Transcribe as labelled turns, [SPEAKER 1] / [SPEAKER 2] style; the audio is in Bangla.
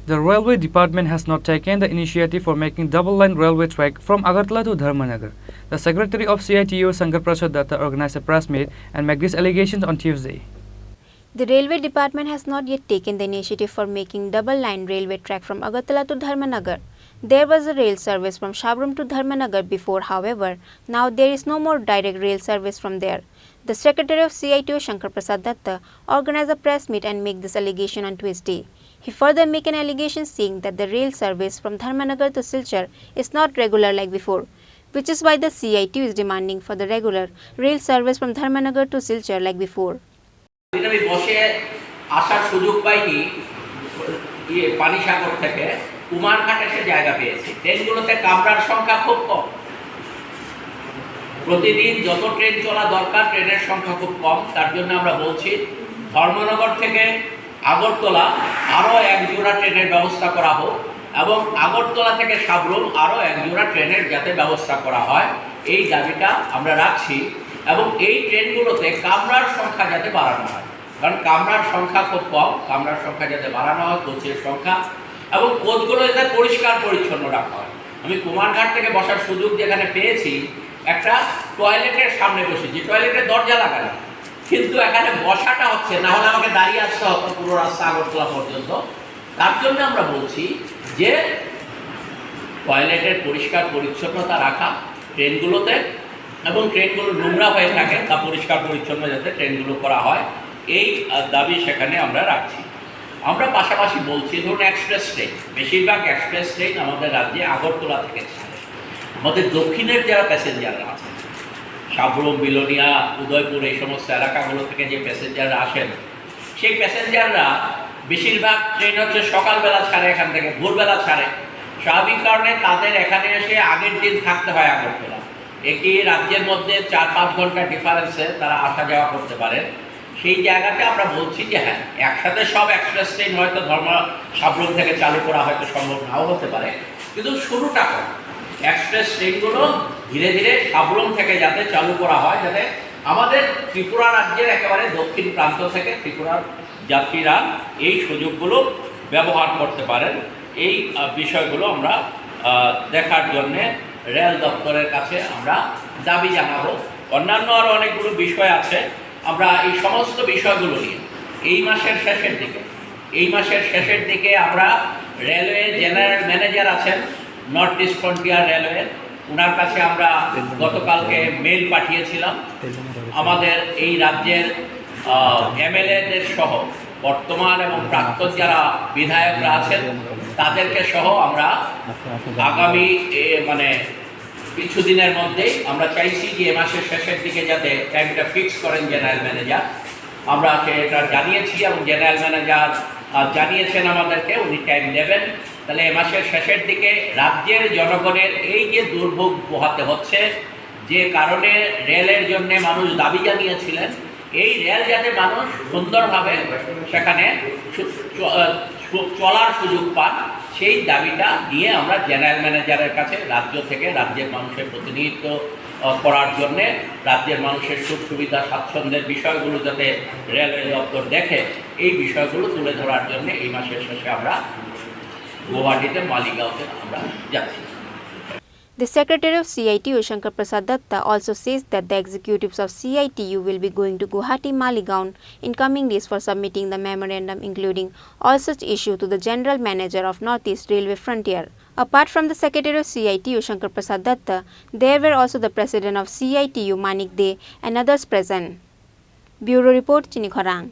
[SPEAKER 1] The railway department has not taken the initiative for making double-line railway track from Agartala to Dharmanagar. The secretary of CITU, Shankar Prasad Datta, organized a press meet and made these allegations on Tuesday.
[SPEAKER 2] The railway department has not yet taken the initiative for making double-line railway track from Agartala to Dharmanagar. There was a rail service from Shabrum to Dharmanagar before, however, now there is no more direct rail service from there. The secretary of CITU, Shankar Prasad Datta, organized a press meet and made this allegation on Tuesday. He further made an allegation saying that the rail service from Dharmanagar to Silchar is not regular like before, which is why the CITU is demanding for the regular rail service from Dharmanagar to Silchar like before.
[SPEAKER 3] আমি বসে আসার সুযোগ পাইনি পানিসাগর থেকে কুমারঘাট এসে জায়গা পেয়েছি। ট্রেনগুলোতে কামরার সংখ্যা খুব কম, প্রতিদিন যত ট্রেন চলা দরকার ট্রেনের সংখ্যা খুব কম। তার জন্য আমরা বলছি ধর্মনগর থেকে আগরতলা আরও এক জোড়া ট্রেনের ব্যবস্থা করা হোক এবং আগরতলা থেকে সাবরুম আরও এক জোড়া ট্রেনের যাতে ব্যবস্থা করা হয়, এই দাবিটা আমরা রাখছি। এবং এই ট্রেনগুলোতে কামরার সংখ্যা যাতে বাড়ানো হয়, কারণ কামরার সংখ্যা খুব কম, কামরার সংখ্যা যাতে বাড়ানো হয়, কোচের সংখ্যা এবং কোচগুলো যাতে পরিষ্কার পরিচ্ছন্ন রাখা হয়। আমি কুমারঘাট থেকে বসার সুযোগ যেখানে পেয়েছি, একটা টয়লেটের সামনে বসেছি, টয়লেটের দরজা লাগানো, কিন্তু এখানে বসাটা হচ্ছে না, হলে আমাকে দাঁড়িয়ে আসতে হতো পুরো রাস্তা আগরতলা পর্যন্ত। তার জন্য আমরা বলছি যে টয়লেটের পরিষ্কার পরিচ্ছন্নতা রাখা ট্রেনগুলোতে এবং ট্রেনগুলো নোংরা হয়ে থাকে তা পরিষ্কার পরিচ্ছন্ন যাতে ট্রেনগুলো করা হয়, এই দাবি সেখানে আমরা রাখছি। আমরা পাশাপাশি বলছি ধরুন এক্সপ্রেস ট্রেন, বেশিরভাগ এক্সপ্রেস ট্রেন আমাদের রাজ্যে আগরতলা থেকে ছাড়ে। আমাদের দক্ষিণের যারা প্যাসেঞ্জাররা আছেন, সাবরুম, বিলোনিয়া, উদয়পুর এই সমস্ত এলাকাগুলো থেকে যে প্যাসেঞ্জাররা আসেন, সেই প্যাসেঞ্জাররা বেশিরভাগ ট্রেন হচ্ছে সকালবেলা ছাড়ে, এখান থেকে ভোরবেলা ছাড়ে। স্বাভাবিক কারণে তাদের এখানে এসে আগের দিন থাকতে হয় আগরতলা। একই রাজ্যের মধ্যে 4-5 ঘন্টার ডিফারেন্সে তারা আসা যাওয়া করতে পারে। সেই জায়গাতে আমরা বলছি যে হ্যাঁ, একসাথে সব এক্সপ্রেস ট্রেন হয়তো সাবরুম থেকে চালু করা হয়তো সম্ভব নাও হতে পারে, কিন্তু শুরুটা কর এক্সপ্রেস ট্রেনগুলো ধীরে ধীরে সাবরুম থেকে যাতে চালু করা হয়, যাতে আমাদের ত্রিপুরা রাজ্যের একেবারে দক্ষিণ প্রান্ত থেকে ত্রিপুরার যাত্রীরা এই সুযোগগুলো ব্যবহার করতে পারেন। এই বিষয়গুলো আমরা দেখার জন্যে রেল দপ্তরের কাছে আমরা দাবি জানাবো। অন্যান্য আরও অনেকগুলো বিষয় আছে, আমরা এই সমস্ত বিষয়গুলো নিয়ে এই মাসের শেষের দিকে আমরা রেলওয়ে জেনারেল ম্যানেজার আছেন নর্থ ইস্ট ফ্রন্টিয়ার রেলওয়ে, ওনার কাছে আমরা গতকালকে মেল পাঠিয়েছিলাম। আমাদের এই রাজ্যের এমএলএদের সহ বর্তমান এবং প্রাক্তন যারা বিধায়করা আছেন তাদেরকে সহ আমরা আগামী কিছুদিনের মধ্যেই আমরা চাইছি যে এ মাসের শেষের দিকে যাতে টাইমটা ফিক্স করেন জেনারেল ম্যানেজার। আমরা সেটা জানিয়েছি এবং জেনারেল ম্যানেজার জানিয়েছেন আমাদেরকে উনি টাইম দেবেন। তাহলে এ মাসের শেষের দিকে রাজ্যের জনগণের এই যে দুর্ভোগ পোহাতে হচ্ছে, যে কারণে রেলের জন্য মানুষ দাবি জানিয়েছিলেন, এই রেল যাতে মানুষ সুন্দরভাবে সেখানে চলার সুযোগ পান, সেই দাবিটা নিয়ে আমরা জেনারেল ম্যানেজারের কাছে রাজ্য থেকে রাজ্যের মানুষের প্রতিনিধিত্ব করার জন্যে, রাজ্যের মানুষের সুখ সুবিধা স্বাচ্ছন্দ্যের বিষয়গুলো যাতে রেলওয়ে দপ্তর দেখে, এই বিষয়গুলো তুলে ধরার জন্য এই মাসের শেষে আমরা গুয়াহাটিতে মালিগাঁওতে আমরা যাচ্ছি।
[SPEAKER 2] The Secretary of CITU, Shankar Prasad Datta, also says that the executives of CITU will be going to Guwahati Maligaon in coming days for submitting the memorandum including all such issues to the General Manager of Northeast Railway Frontier. Apart from the Secretary of CITU, Shankar Prasad Datta, there were also the President of CITU, Manik De, and others present. Bureau Report, Chini, Khorang.